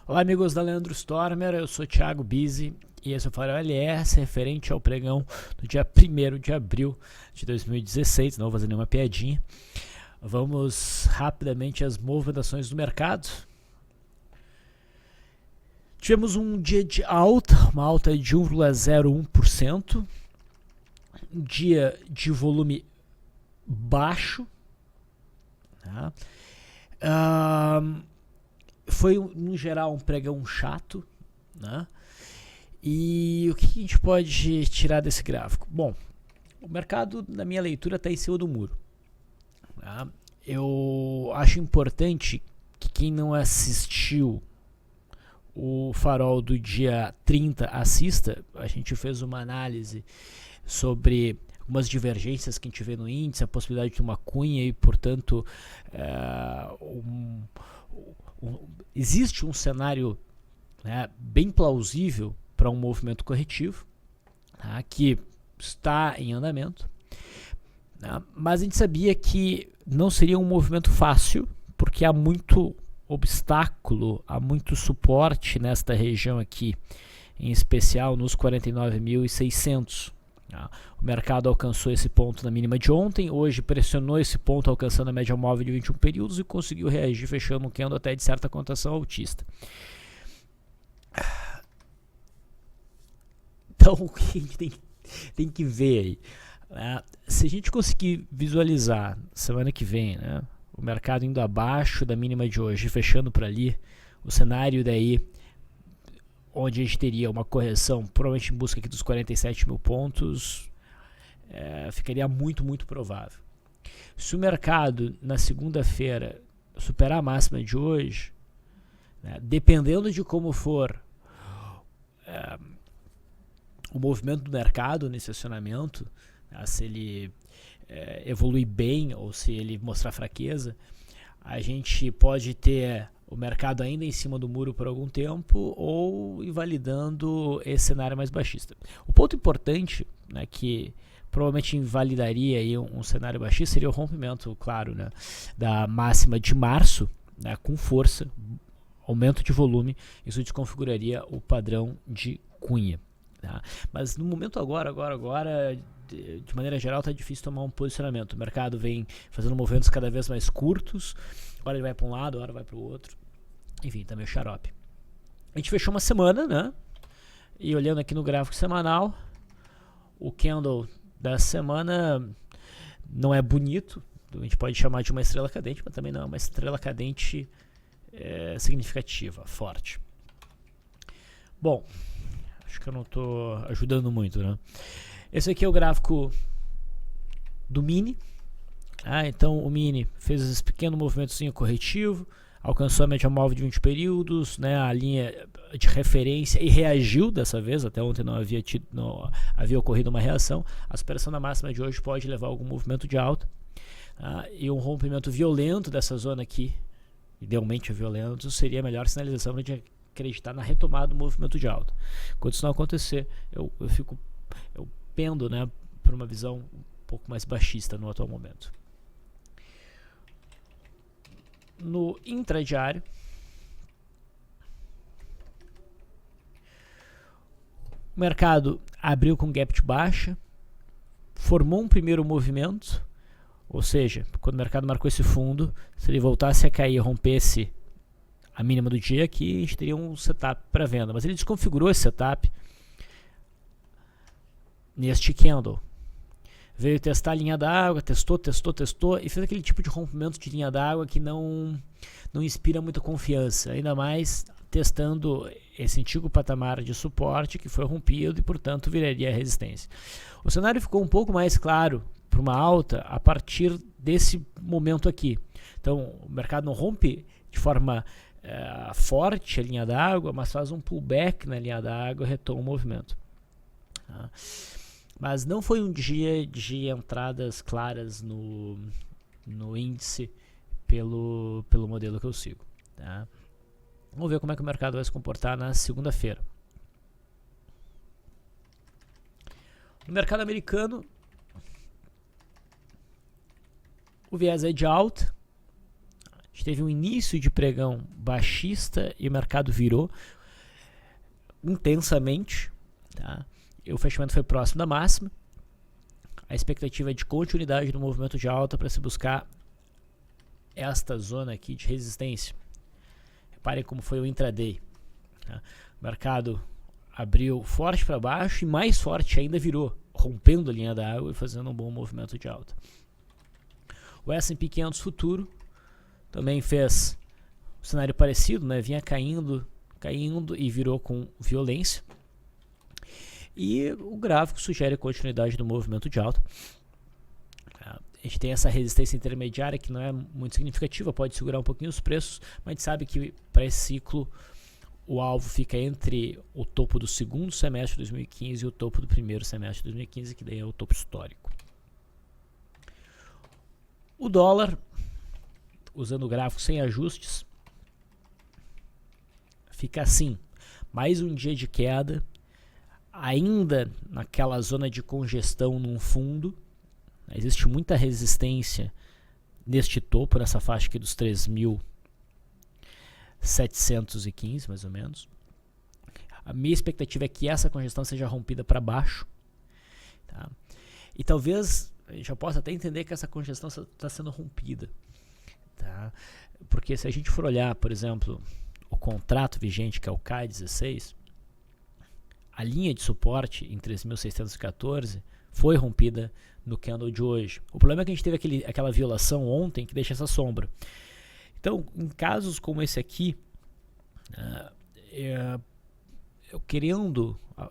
Olá amigos da Leandro Stormer, eu sou Thiago Bizzi e esse é o Farol LS referente ao pregão do dia 1º de abril de 2016, não vou fazer nenhuma piadinha. Vamos rapidamente às movimentações do mercado. Tivemos um dia de alta, uma alta de 1,01%, um dia de volume baixo, tá? Foi, no geral, um pregão chato, né? E o que a gente pode tirar desse gráfico? Bom, o mercado, na minha leitura, está em cima do muro. Tá? Eu acho importante que quem não assistiu o farol do dia 30 assista. A gente fez uma análise sobre algumas divergências que a gente vê no índice, a possibilidade de uma cunha e, portanto, existe um cenário, né, bem plausível para um movimento corretivo, tá, que está em andamento, né, mas a gente sabia que não seria um movimento fácil, porque há muito obstáculo, há muito suporte nesta região aqui, em especial nos 49.600. O mercado alcançou esse ponto na mínima de ontem, hoje pressionou esse ponto alcançando a média móvel de 21 períodos e conseguiu reagir fechando um candle até de certa cotação altista. Então o que a gente tem que ver aí, né? Se a gente conseguir visualizar semana que vem, né, o mercado indo abaixo da mínima de hoje, fechando por ali, o cenário daí onde a gente teria uma correção, provavelmente em busca aqui dos 47 mil pontos, ficaria muito provável. Se o mercado na segunda-feira superar a máxima de hoje, né, dependendo de como for o movimento do mercado nesse acionamento, né, se ele evoluir bem ou se ele mostrar fraqueza, a gente pode ter o mercado ainda em cima do muro por algum tempo ou invalidando esse cenário mais baixista. O ponto importante, né, que provavelmente invalidaria aí um cenário baixista seria o rompimento, claro, né, da máxima de março, né, com força, aumento de volume. Isso desconfiguraria o padrão de cunha, tá? Mas no momento agora, de maneira geral, está difícil tomar um posicionamento. O mercado vem fazendo movimentos cada vez mais curtos, hora ele vai para um lado, hora vai para o outro. Enfim, tá meio xarope. A gente fechou uma semana, né? E olhando aqui no gráfico semanal, o candle da semana não é bonito. A gente pode chamar de uma estrela cadente, mas também não é uma estrela cadente significativa, forte. Bom, acho que eu não estou ajudando muito, né? Esse aqui é o gráfico do mini. Então o mini fez esse pequeno movimentozinho corretivo, alcançou a média móvel de 20 períodos, né, a linha de referência, e reagiu dessa vez. Até ontem não havia ocorrido uma reação. A superação da máxima de hoje pode levar a algum movimento de alta, e um rompimento violento dessa zona aqui, idealmente violento, seria a melhor sinalização para a gente acreditar na retomada do movimento de alta. Quando isso não acontecer, eu pendo, né, para uma visão um pouco mais baixista no atual momento. No intradiário, o mercado abriu com gap de baixa, formou um primeiro movimento, ou seja, quando o mercado marcou esse fundo, se ele voltasse a cair e rompesse a mínima do dia aqui, a gente teria um setup para venda, mas ele desconfigurou esse setup neste candle. Veio testar a linha d'água, testou e fez aquele tipo de rompimento de linha d'água que não inspira muita confiança, ainda mais testando esse antigo patamar de suporte que foi rompido e, portanto, viraria resistência. O cenário ficou um pouco mais claro para uma alta a partir desse momento aqui. Então, o mercado não rompe de forma forte a linha d'água, mas faz um pullback na linha d'água e retoma o movimento. Mas não foi um dia de entradas claras no índice pelo modelo que eu sigo, tá? Vamos ver como é que o mercado vai se comportar na segunda-feira. No mercado americano, o viés é de alta. gente teve um início de pregão baixista e o mercado virou intensamente, tá? E o fechamento foi próximo da máxima. A expectativa é de continuidade do movimento de alta para se buscar esta zona aqui de resistência. Reparem como foi o intraday, tá? O mercado abriu forte para baixo e mais forte ainda virou, rompendo a linha da água e fazendo um bom movimento de alta. O S&P 500 futuro também fez um cenário parecido, né? Vinha caindo e virou com violência. E o gráfico sugere continuidade do movimento de alta. A gente tem essa resistência intermediária que não é muito significativa, pode segurar um pouquinho os preços, mas a gente sabe que para esse ciclo o alvo fica entre o topo do segundo semestre de 2015 e o topo do primeiro semestre de 2015, que daí é o topo histórico. O dólar, usando o gráfico sem ajustes, fica assim, mais um dia de queda, ainda naquela zona de congestão num fundo. Existe muita resistência neste topo, nessa faixa aqui dos 3.715, mais ou menos. A minha expectativa é que essa congestão seja rompida para baixo, tá? E talvez a gente já possa até entender que essa congestão está sendo rompida, tá? Porque se a gente for olhar, por exemplo, o contrato vigente, que é o K16, a linha de suporte em 3.614 foi rompida no candle de hoje. O problema é que a gente teve aquela violação ontem que deixa essa sombra. Então, em casos como esse aqui, eu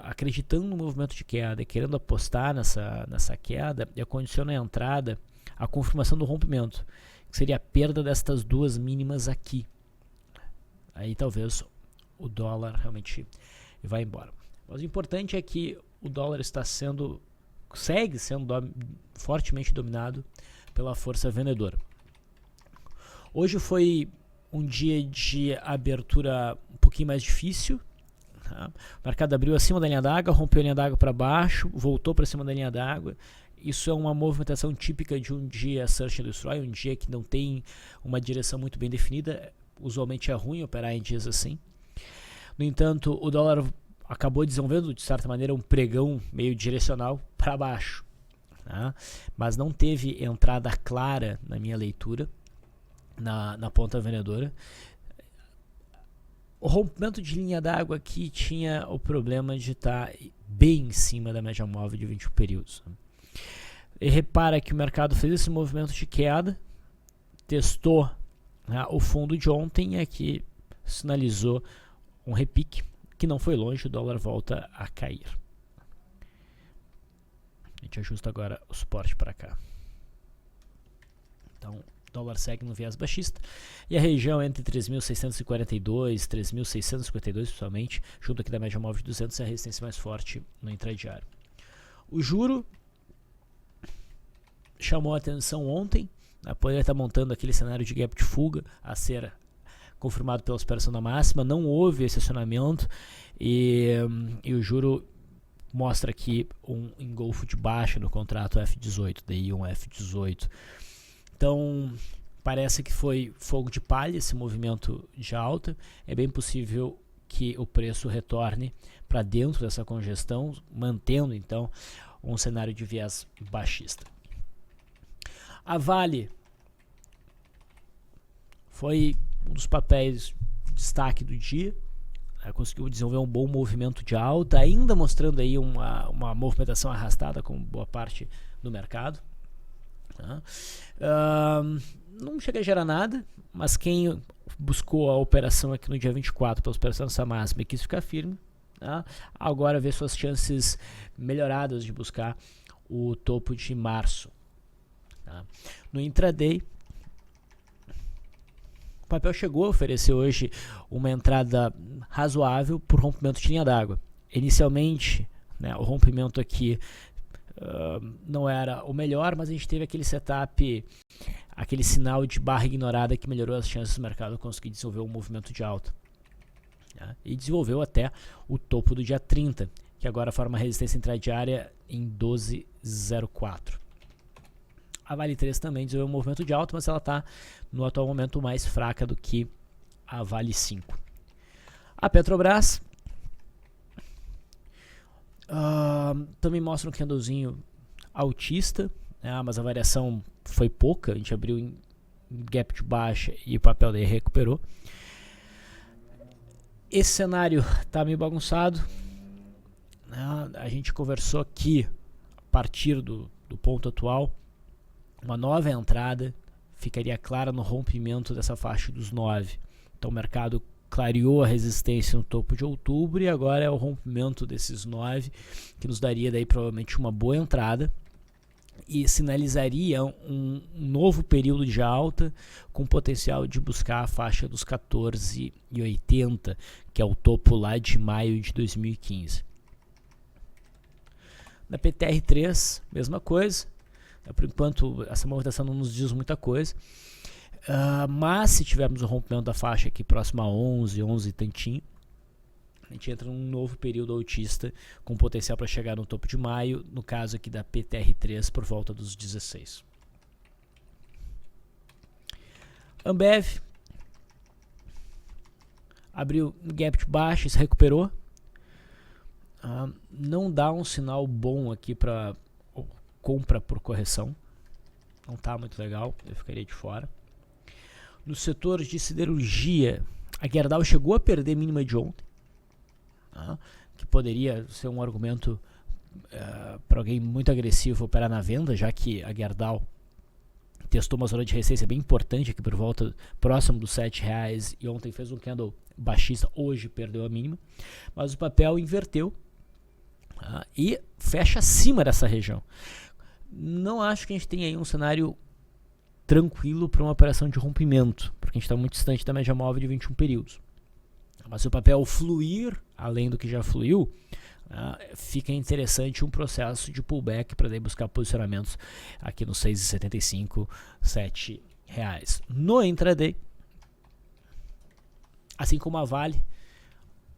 acreditando no movimento de queda, querendo apostar nessa queda, eu condiciono a entrada à confirmação do rompimento, que seria a perda destas duas mínimas aqui. Aí talvez o dólar realmente vá embora. Mas o importante é que o dólar segue sendo fortemente dominado pela força vendedora. Hoje foi um dia de abertura um pouquinho mais difícil, tá? O mercado abriu acima da linha d'água, rompeu a linha d'água para baixo, voltou para cima da linha d'água. Isso é uma movimentação típica de um dia search and destroy, um dia que não tem uma direção muito bem definida. Usualmente é ruim operar em dias assim. No entanto, o dólar acabou desenvolvendo, de certa maneira, um pregão meio direcional para baixo, tá? Mas não teve entrada clara na minha leitura na ponta vendedora. O rompimento de linha d'água aqui tinha o problema de estar bem em cima da média móvel de 21 períodos. E repara que o mercado fez esse movimento de queda, testou, né, o fundo de ontem e aqui sinalizou um repique que não foi longe, o dólar volta a cair. A gente ajusta agora o suporte para cá. Então, o dólar segue no viés baixista e a região entre 3.642 e 3.652, principalmente, junto aqui da média móvel de 200, é a resistência mais forte no intradiário. O juro chamou a atenção ontem, né, poderia estar montando aquele cenário de gap de fuga a ser confirmado pela superação da máxima. Não houve esse acionamento e o juro mostra aqui um engolfo de baixa no contrato F18, daí um F18. Então, parece que foi fogo de palha esse movimento de alta. É bem possível que o preço retorne para dentro dessa congestão, mantendo então um cenário de viés baixista. A Vale foi um dos papéis de destaque do dia, conseguiu desenvolver um bom movimento de alta, ainda mostrando aí uma movimentação arrastada como boa parte do mercado, tá? Não chega a gerar nada, mas quem buscou a operação aqui no dia 24 pela operação dessa máxima e quis ficar firme, tá? Agora vê suas chances melhoradas de buscar o topo de março, tá? No intraday, o papel chegou a oferecer hoje uma entrada razoável por rompimento de linha d'água. Inicialmente, né, o rompimento aqui não era o melhor, mas a gente teve aquele setup, aquele sinal de barra ignorada que melhorou as chances do mercado conseguir desenvolver um movimento de alta, né, e desenvolveu até o topo do dia 30, que agora forma resistência intradiária em 12,04. A Vale 3 também desenvolveu um movimento de alta, mas ela está no atual momento mais fraca do que a Vale 5. A Petrobras também mostra um candlezinho altista, né, mas a variação foi pouca, a gente abriu em gap de baixa e o papel daí recuperou. Esse cenário está meio bagunçado, né, a gente conversou aqui a partir do ponto atual, uma nova entrada ficaria clara no rompimento dessa faixa dos 9. Então o mercado clareou a resistência no topo de outubro e agora é o rompimento desses 9 que nos daria daí provavelmente uma boa entrada e sinalizaria um novo período de alta com potencial de buscar a faixa dos 14,80, que é o topo lá de maio de 2015. Na PTR3, mesma coisa. Por enquanto, essa movimentação não nos diz muita coisa. Mas se tivermos o rompimento da faixa aqui próximo a 11 e tantinho, a gente entra num novo período altista com potencial para chegar no topo de maio, no caso aqui da PTR3 por volta dos 16. Ambev abriu gap de baixa, se recuperou. Não dá um sinal bom aqui para compra por correção, não está muito legal, eu ficaria de fora. No setor de siderurgia, a Gerdau chegou a perder mínima de ontem, que poderia ser um argumento para alguém muito agressivo operar na venda, já que a Gerdau testou uma zona de resistência bem importante aqui por volta próximo dos R$7 e ontem fez um candle baixista, hoje perdeu a mínima, mas o papel inverteu e fecha acima dessa região. Não acho que a gente tenha aí um cenário tranquilo para uma operação de rompimento, porque a gente está muito distante da média móvel de 21 períodos. Mas se o papel fluir, além do que já fluiu, fica interessante um processo de pullback para buscar posicionamentos aqui nos 6,75, R$7. No intraday, assim como a Vale,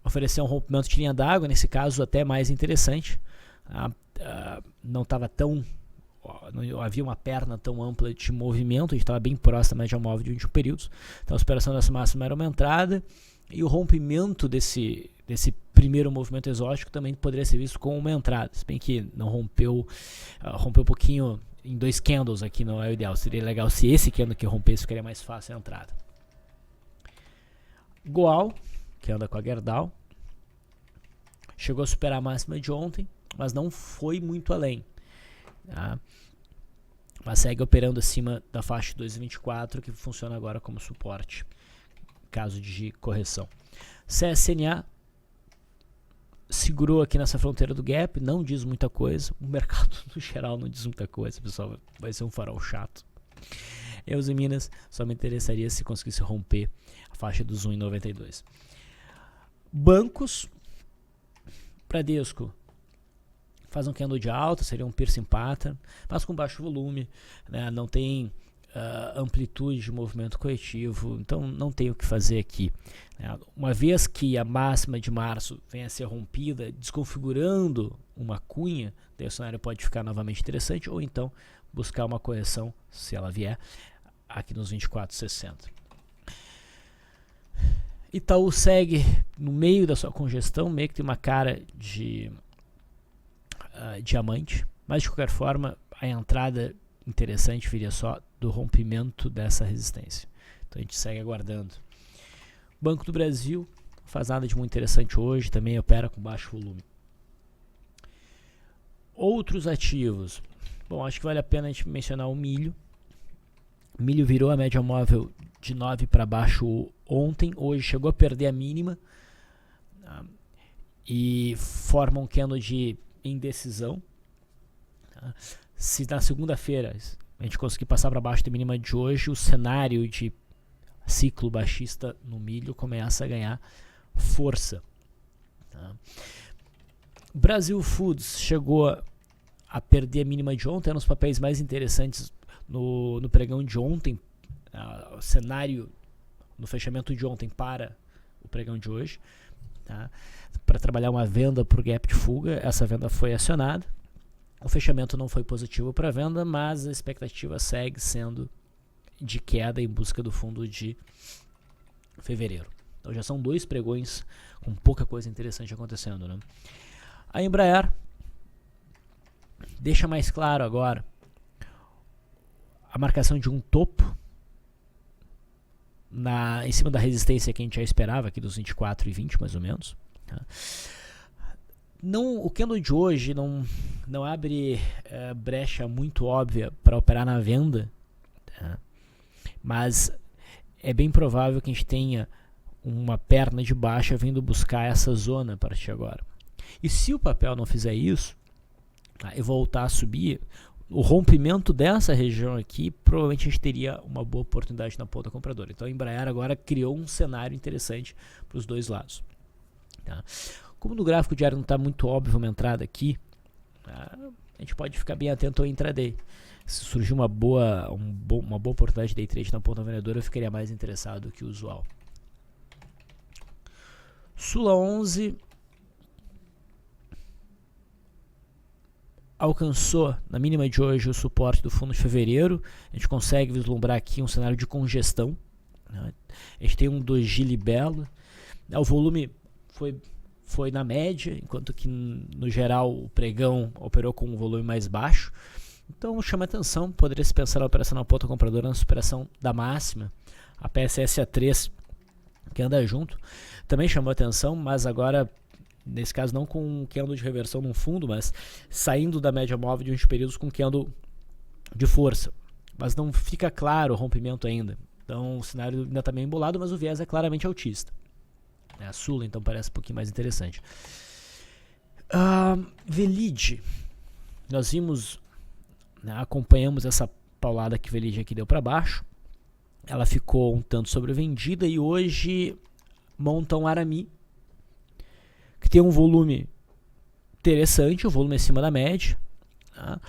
ofereceu um rompimento de linha d'água, nesse caso até mais interessante. Não estava tão... não havia uma perna tão ampla de movimento, a gente estava bem próximo da média móvel de 21 períodos, então a superação dessa máxima era uma entrada, e o rompimento desse primeiro movimento exótico também poderia ser visto como uma entrada, se bem que não rompeu um pouquinho em 2 candles aqui, não é o ideal, seria legal se esse candle que rompesse, ficaria mais fácil a entrada. Goal, que anda com a Gerdau, chegou a superar a máxima de ontem, mas não foi muito além. Mas segue operando acima da faixa 2,24, que funciona agora como suporte caso de correção. CSNA segurou aqui nessa fronteira do gap, não diz muita coisa, o mercado no geral não diz muita coisa, pessoal, vai ser um farol chato. Eu em Minas só me interessaria se conseguisse romper a faixa dos 1,92. Bancos, Bradesco faz um candle de alta, seria um piercing pattern, mas com baixo volume, né, não tem amplitude de movimento corretivo, então não tem o que fazer aqui. Né. Uma vez que a máxima de março venha a ser rompida, desconfigurando uma cunha, daí o cenário pode ficar novamente interessante, ou então buscar uma correção, se ela vier, aqui nos 24,60. Itaú segue no meio da sua congestão, meio que tem uma cara de diamante, mas de qualquer forma a entrada interessante viria só do rompimento dessa resistência, então a gente segue aguardando. Banco do Brasil faz nada de muito interessante hoje, também opera com baixo volume. Outros ativos, bom, acho que vale a pena a gente mencionar o milho. O milho virou a média móvel de 9 para baixo ontem, hoje chegou a perder a mínima e forma um candle de indecisão. Se na segunda-feira a gente conseguir passar para baixo da mínima de hoje, o cenário de ciclo baixista no milho começa a ganhar força. Brasil Foods chegou a perder a mínima de ontem, eram os papéis mais interessantes no pregão de ontem, o cenário no fechamento de ontem para o pregão de hoje, para trabalhar uma venda por gap de fuga. Essa venda foi acionada, O fechamento não foi positivo para a venda, mas a expectativa segue sendo de queda em busca do fundo de fevereiro. Então já são 2 pregões com pouca coisa interessante acontecendo, né? A Embraer deixa mais claro agora a marcação de um topo em cima da resistência que a gente já esperava, aqui dos 24,20 mais ou menos. Tá? O candle de hoje não abre brecha muito óbvia para operar na venda, tá? Mas é bem provável que a gente tenha uma perna de baixa vindo buscar essa zona a partir de agora. E se o papel não fizer isso, tá, e voltar a subir, o rompimento dessa região aqui, provavelmente a gente teria uma boa oportunidade na ponta compradora. Então a Embraer agora criou um cenário interessante para os dois lados. Tá? Como no gráfico diário não está muito óbvio uma entrada aqui, tá, a gente pode ficar bem atento ao intraday. Se surgir uma boa oportunidade de day trade na ponta vendedora, eu ficaria mais interessado do que o usual. Sula 11 alcançou na mínima de hoje o suporte do fundo de fevereiro. A gente consegue vislumbrar aqui um cenário de congestão, né? A gente tem um doji libelo. O volume foi na média, enquanto que no geral o pregão operou com um volume mais baixo. Então chama atenção, poderia se pensar na operação na ponta compradora na superação da máxima, a PSSA3 que anda junto, também chamou atenção, mas agora nesse caso não com um candle de reversão no fundo, mas saindo da média móvel de uns períodos com candle de força, mas não fica claro o rompimento ainda. Então o cenário ainda está meio embolado, mas o viés é claramente altista. A Sula então parece um pouquinho mais interessante. Velid, nós vimos, né, acompanhamos essa paulada que Velid aqui deu para baixo. Ela ficou um tanto sobrevendida e hoje monta um Arami que tem um volume interessante, um volume acima da média, tá?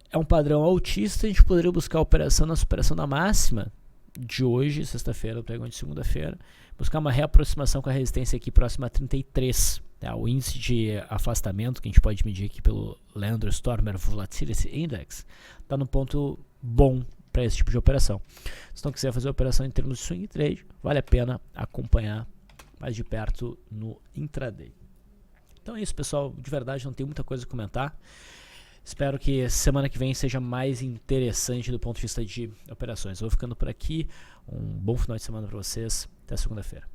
É um padrão altista. A gente poderia buscar a operação na superação da máxima de hoje, sexta-feira, o pregão de segunda-feira, buscar uma reaproximação com a resistência aqui próxima a 33. Tá? O índice de afastamento que a gente pode medir aqui pelo Landor Stormer Volatility Index está no ponto bom para esse tipo de operação. Se não quiser fazer a operação em termos de swing trade, vale a pena acompanhar mais de perto no intraday. Então é isso, pessoal. De verdade não tem muita coisa a comentar. Espero que semana que vem seja mais interessante do ponto de vista de operações. Eu vou ficando por aqui. Um bom final de semana para vocês. Até segunda-feira.